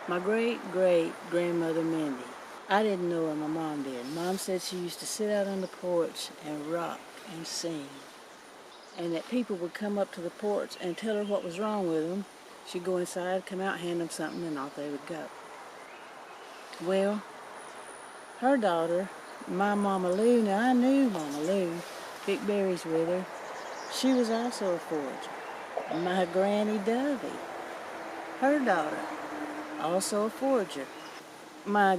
My great-great-grandmother Mindy. I didn't know her, my mom did. Mom said she used to sit out on the porch and rock and sing. And that people would come up to the porch and tell her what was wrong with them. She'd go inside, come out, hand them something, and off they would go. Well, her daughter, my Mama Lou, now I knew Mama Lou, picked berries with her. She was also a forager. My Granny Dovey, her daughter, also a forager. My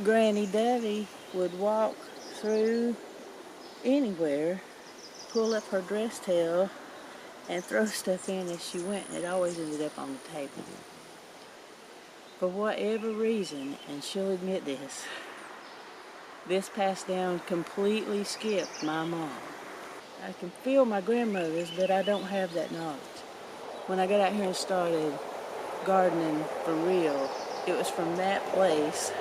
Granny Dovey would walk through anywhere, pull up her dress tail, and throw stuff in as she went, and it always ended up on the table. For whatever reason, and she'll admit this passed down completely skipped my mom. I can feel my grandmother's, but I don't have that knowledge. When I got out here and started gardening for real, it was from that place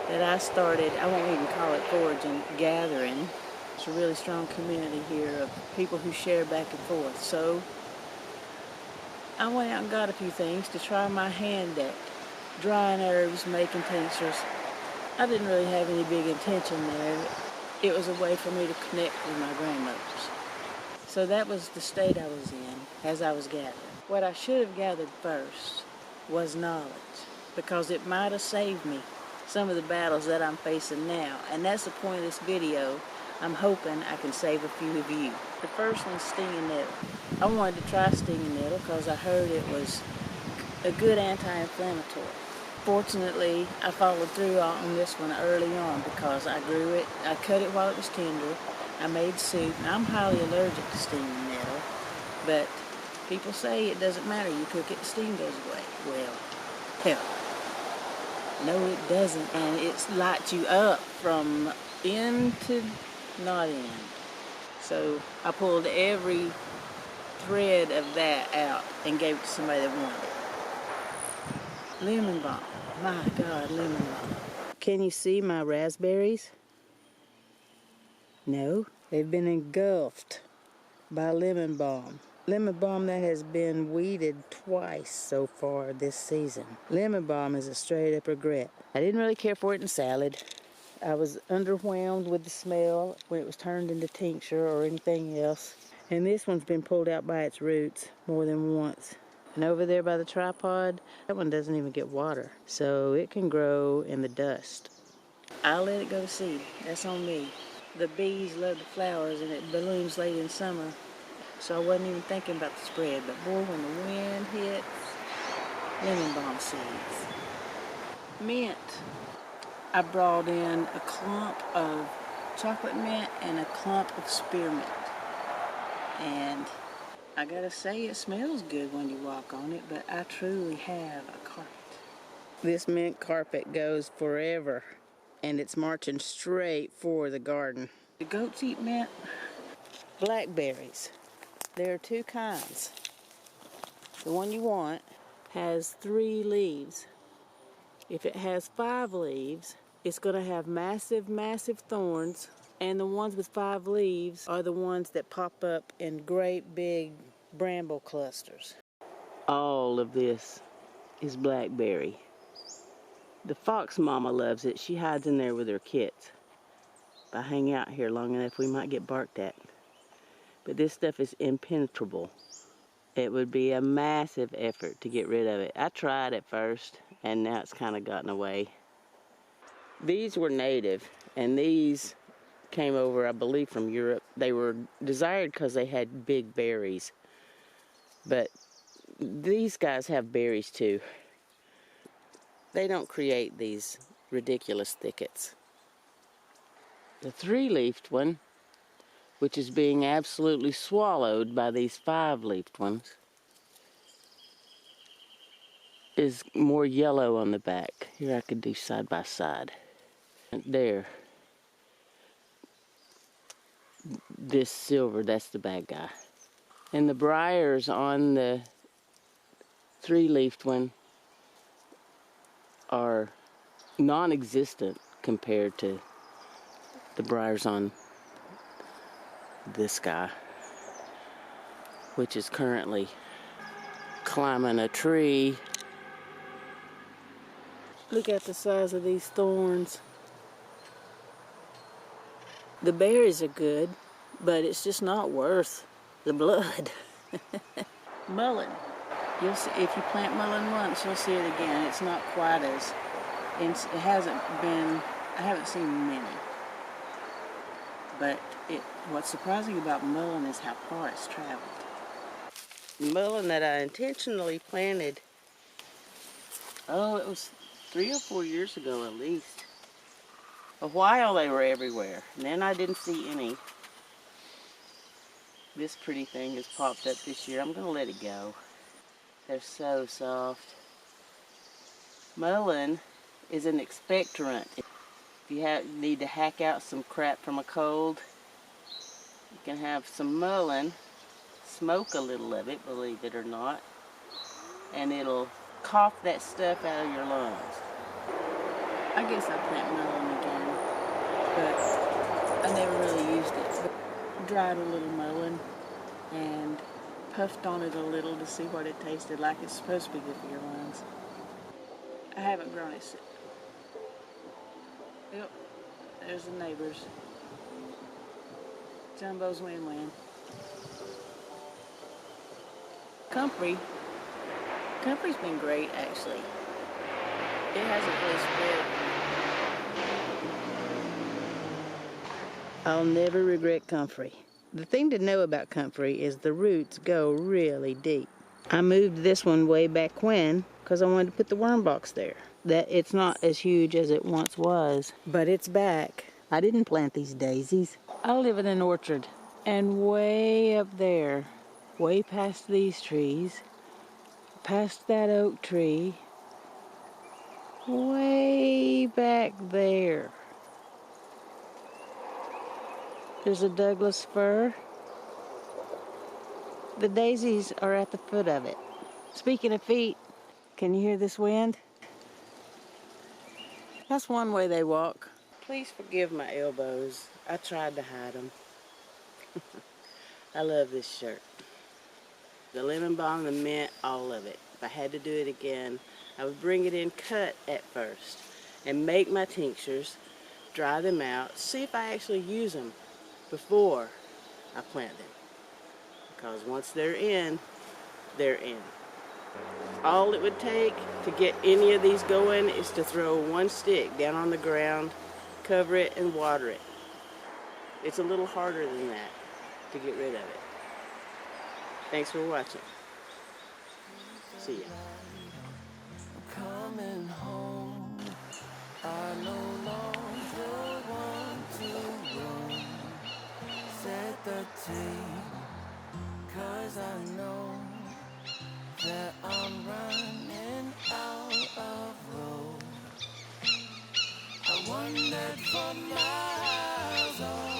that I started, I won't even call it foraging, gathering. It's a really strong community here of people who share back and forth. So I went out and got a few things to try my hand at drying herbs, making tinctures. I didn't really have any big intention there. It was a way for me to connect with my grandmothers. So that was the state I was in as I was gathering. What I should have gathered first was knowledge, because it might have saved me some of the battles that I'm facing now. And that's the point of this video. I'm hoping I can save a few of you. The first one's stinging nettle. I wanted to try stinging nettle because I heard it was a good anti-inflammatory. Fortunately, I followed through on this one early on because I grew it. I cut it while it was tender. I made soup. Now, I'm highly allergic to stinging nettle, but people say it doesn't matter. You cook it, the sting goes away. Well, hell, no it doesn't, and it lights you up from end to not end. So I pulled every thread of that out and gave it to somebody that wanted it. Lemon balm. My God, lemon balm. Can you see my raspberries? No, they've been engulfed by lemon balm. Lemon balm that has been weeded twice so far this season. Lemon balm is a straight up regret. I didn't really care for it in salad. I was underwhelmed with the smell when it was turned into tincture or anything else. And this one's been pulled out by its roots more than once. And over there by the tripod, that one doesn't even get water. So it can grow in the dust. I'll let it go to seed. That's on me. The bees love the flowers and it blooms late in summer. So I wasn't even thinking about the spread. But boy, when the wind hits, lemon balm seeds. Mint. I brought in a clump of chocolate mint and a clump of spearmint. And I gotta say, it smells good when you walk on it, but I truly have a carpet. This mint carpet goes forever, and it's marching straight for the garden. The goats eat mint. Blackberries. There are two kinds. The one you want has 3 leaves. If it has 5 leaves, it's going to have massive, massive thorns, and the ones with 5 leaves are the ones that pop up in great big bramble clusters. All of this is blackberry. The fox mama loves it. She hides in there with her kits. If I hang out here long enough, we might get barked at. But this stuff is impenetrable. It would be a massive effort to get rid of it. I tried at first, and now it's kind of gotten away. These were native, and these came over, I believe, from Europe. They were desired because they had big berries. But these guys have berries too. They don't create these ridiculous thickets. The 3-leafed one, which is being absolutely swallowed by these 5-leafed ones, is more yellow on the back. Here I could do side by side. There. This silver, that's the bad guy. And the briars on the 3-leafed one are non-existent compared to the briars on this guy, which is currently climbing a tree Look at the size of these thorns. The berries are good, but it's just not worth the blood. Mullein. You'll see, if you plant mullein once, you'll see it again. It's not quite as, it hasn't been, I haven't seen many. But what's surprising about mullein is how far it's traveled. Mullein that I intentionally planted, oh, it was 3 or 4 years ago at least. A while they were everywhere, and then I didn't see any. This pretty thing has popped up this year. I'm going to let it go. They're so soft. Mullein is an expectorant. If you need to hack out some crap from a cold, you can have some mullein, smoke a little of it, believe it or not, and it'll cough that stuff out of your lungs. I guess I'll plant mullein again, but I never really used it. But dried a little mullein and puffed on it a little to see what it tasted like. It's supposed to be good for your lungs. I haven't grown it. Yep, there's the neighbors. Jumbo's win-win. Comfrey's been great, actually. It hasn't really spread. I'll never regret Comfrey. The thing to know about Comfrey is the roots go really deep. I moved this one way back when because I wanted to put the worm box there. That it's not as huge as it once was, but it's back. I didn't plant these daisies. I live in an orchard, and way up there, way past these trees, past that oak tree, way back there, there's a Douglas fir. The daisies are at the foot of it. Speaking of feet, can you hear this wind? That's one way they walk. Please forgive my elbows. I tried to hide them. I love this shirt. The lemon balm, the mint, all of it. If I had to do it again, I would bring it in cut at first and make my tinctures, dry them out, see if I actually use them before I plant them. Because once they're in, they're in. All it would take to get any of these going is to throw one stick down on the ground, cover it, and water it. It's a little harder than that to get rid of it. Thanks for watching. See ya. Coming home, I no longer want to roam. Set the table, 'cause I know that I'm running out of road. I wandered for miles.